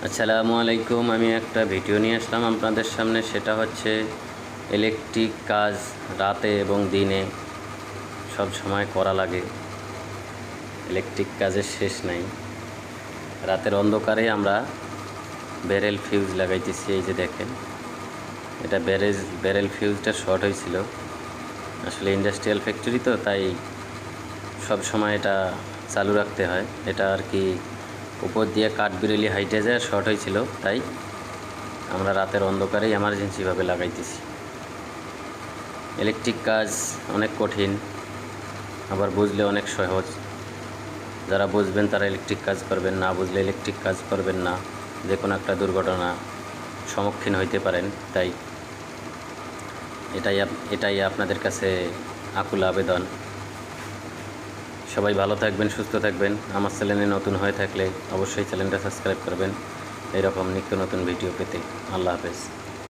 আসসালামু আলাইকুম। আমি একটা ভিডিও নিয়ে আসলাম আপনাদের সামনে। সেটা হচ্ছে ইলেকট্রিক কাজ রাতে এবং দিনে সব সময় করা লাগে। ইলেকট্রিক কাজের শেষ নাই। রাতের অন্ধকারে আমরা ব্যারেল ফিউজ লাগাইতেছি। এই যে দেখেন, এটা ব্যারেল ফিউজটা শর্ট হয়েছিল। আসলে ইন্ডাস্ট্রিয়াল ফ্যাক্টরি তো, তাই সব সময় এটা চালু রাখতে হয়। এটা আর কি উপর দিয়ে কাঠ বিরেলি হাইটে যায়, শর্ট হয়েছিল, তাই আমরা রাতের অন্ধকারেই এমার্জেন্সিভাবে লাগাইতেছি। ইলেকট্রিক কাজ অনেক কঠিন, আবার বুঝলে অনেক সহজ। যারা বুঝবেন তারা ইলেকট্রিক কাজ করবেন, না বুঝলে ইলেকট্রিক কাজ করবেন না। যে কোনো একটা দুর্ঘটনা সম্মুখীন হইতে পারেন। তাই এটাই আপনাদের কাছে আকুল আবেদন। সবাই ভালো থাকবেন, সুস্থ থাকবেন। আমার চ্যানেলে নতুন হয়ে থাকলে অবশ্যই চ্যানেলটা সাবস্ক্রাইব করবেন এরকম নিত্য নতুন ভিডিও পেতে। আল্লাহ হাফেজ।